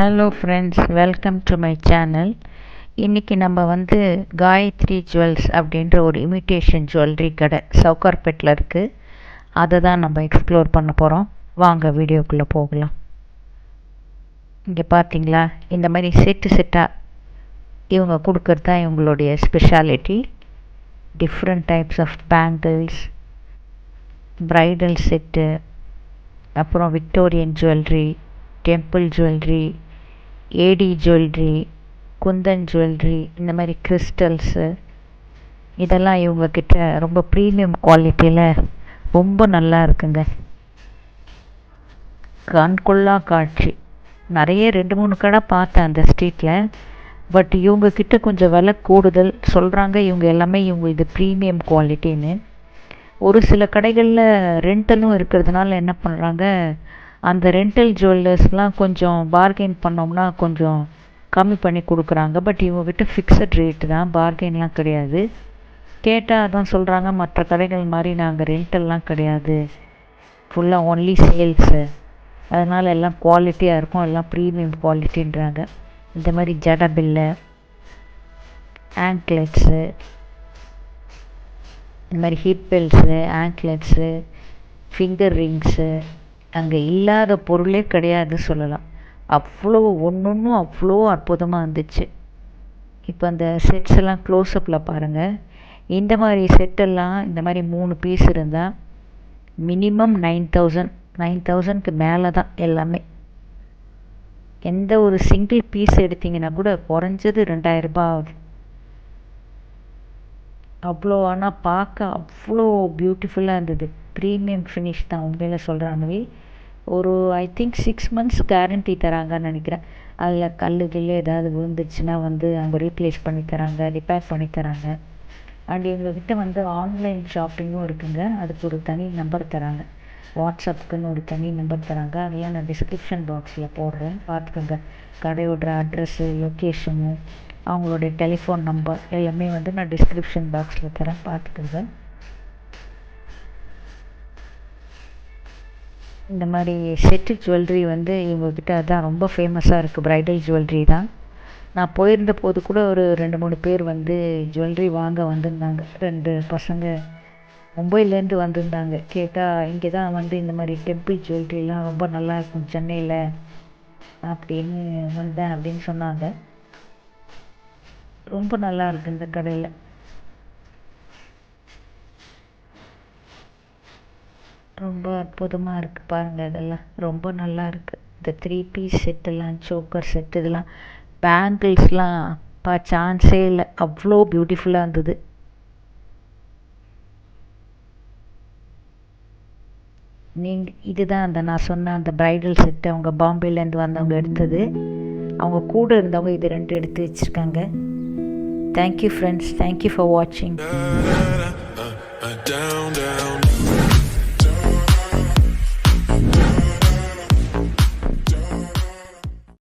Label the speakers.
Speaker 1: Hello friends, welcome to my channel. இன்றைக்கி நம்ம Gayatri jewels அப்படின்ற ஒரு இமிட்டேஷன் ஜுவல்லரி கடை சவுகார்பேட்டில் இருக்குது. அதை தான் நம்ம எக்ஸ்ப்ளோர் பண்ண போகிறோம். வாங்க வீடியோக்குள்ளே போகலாம். இங்கே பார்த்தீங்களா, இந்த மாதிரி செட்டாக இவங்க கொடுக்கறது தான் இவங்களுடைய speciality. Different types of bangles, bridal set, அப்புறம் Victorian jewellery, temple jewellery, AD jewellery, kundan jewellery, இந்த மாதிரி கிறிஸ்டல்ஸு, இதெல்லாம் இவங்கக்கிட்ட ரொம்ப ப்ரீமியம் குவாலிட்டியில் ரொம்ப நல்லா இருக்குங்க. கண்கொள்ளா காட்சி. நிறைய 2-3 கடை பார்த்தேன் அந்த ஸ்ட்ரீட்டில். பட் இவங்கக்கிட்ட கொஞ்சம் விலை கூடுதல் சொல்கிறாங்க. இவங்க எல்லாமே இது ப்ரீமியம் குவாலிட்டின்னு. ஒரு சில கடைகளில் ரெண்டலும் இருக்கிறதுனால என்ன பண்ணுறாங்க, அந்த ரெண்டல் ஜுவல்லர்ஸ்லாம் கொஞ்சம் பார்கெயின் பண்ணோம்னா கொஞ்சம் கம்மி பண்ணி கொடுக்குறாங்க. பட் இவங்ககிட்ட ஃபிக்ஸட் ரேட்டு தான், பார்கெயின்லாம் கிடையாது. கேட்டால் அதான் சொல்கிறாங்க, மற்ற கடைகள் மாதிரி நாங்கள் ரெண்டல்லாம் கிடையாது, ஃபுல்லாக ஒன்லி சேல்ஸு, அதனால் எல்லாம் குவாலிட்டியாக இருக்கும், எல்லாம் ப்ரீமியம் குவாலிட்டின்றாங்க. இந்த மாதிரி ஜடபில்லை, ஆங்க்லெட்ஸு, இந்த மாதிரி ஹிப் பெல்ஸு, ஆங்க்லெட்ஸு, ஃபிங்கர் ரிங்ஸு, அங்கே இல்லாத பொருளே கிடையாது சொல்லலாம். அவ்வளோ ஒன்றும் அவ்வளோ அற்புதமாக இருந்துச்சு. இப்போ அந்த செட்ஸ் எல்லாம் க்ளோஸ்அப்பில் பாருங்கள். இந்த மாதிரி செட்டெல்லாம் இந்த மாதிரி 3 பீஸ் இருந்தால் மினிமம் 9,000க்கு மேலே தான் எல்லாமே. எந்த ஒரு சிங்கிள் பீஸ் எடுத்திங்கன்னா கூட குறைஞ்சது 2,000 ரூபாய் ஆகுது. அவ்வளோ, ஆனால் பார்க்க அவ்வளோ பியூட்டிஃபுல்லாக இருந்தது. ப்ரீமியம் ஃபினிஷ் தான் உண்மையில சொல்கிறாங்கவே. ஒரு ஐ திங்க் 6 months கேரண்டி தராங்கன்னு நினைக்கிறேன். அதில் கல் ஏதாவது விழுந்துச்சுன்னா அவங்க ரீப்ளேஸ் பண்ணி தராங்க, ரிப்பேர் பண்ணி தராங்க. அண்ட் எங்கள்கிட்ட ஆன்லைன் ஷாப்பிங்கும் இருக்குங்க. அதுக்கு ஒரு தனி நம்பர் தராங்க, வாட்ஸ்அப்புக்குன்னு ஒரு தனி நம்பர் தராங்க. அதெல்லாம் நான் டிஸ்கிரிப்ஷன் பாக்ஸில் போடுறேன், பார்த்துக்கோங்க. கடையோட அட்ரஸ்ஸு, லொக்கேஷனு, அவங்களுடைய டெலிஃபோன் நம்பர் எல்லாமே நான் டிஸ்கிரிப்ஷன் பாக்ஸில் தரேன், பார்த்துக்கோங்க. இந்த மாதிரி செட்டு ஜுவல்லரி இவங்கக்கிட்ட அதுதான் ரொம்ப ஃபேமஸாக இருக்குது. ப்ரைடல் ஜுவல்லரி தான். நான் போயிருந்த போது கூட ஒரு 2-3 பேர் ஜுவல்லரி வாங்க வந்திருந்தாங்க. 2 பசங்க மும்பையிலேருந்து வந்திருந்தாங்க. கேட்டால் இங்கே தான் இந்த மாதிரி டெம்பிள் ஜுவல்லரிலாம் ரொம்ப நல்லா இருக்கும் சென்னையில் அப்படின்னு வந்தேன் அப்படின்னு சொன்னாங்க. ரொம்ப நல்லா இருக்குது இந்த கடையில். ரொம்ப அற்புதமாக இருக்குது பாருங்கள். இதெல்லாம் ரொம்ப நல்லா இருக்குது. இந்த 3 பீஸ் செட்டெல்லாம், சோக்கர் செட், இதெல்லாம் பேங்கிள்ஸ்லாம் சான்ஸே இல்லை, அவ்வளோ பியூட்டிஃபுல்லாக இருந்தது. இதுதான் நான் சொன்ன அந்த ப்ரைடல் செட்டு அவங்க பாம்பேலேருந்து வந்தவங்க எடுத்தது. அவங்க கூட இருந்தவங்க இது 2 எடுத்து வச்சுருக்காங்க. தேங்க்யூ ஃப்ரெண்ட்ஸ், தேங்க்யூ ஃபார் வாட்சிங்.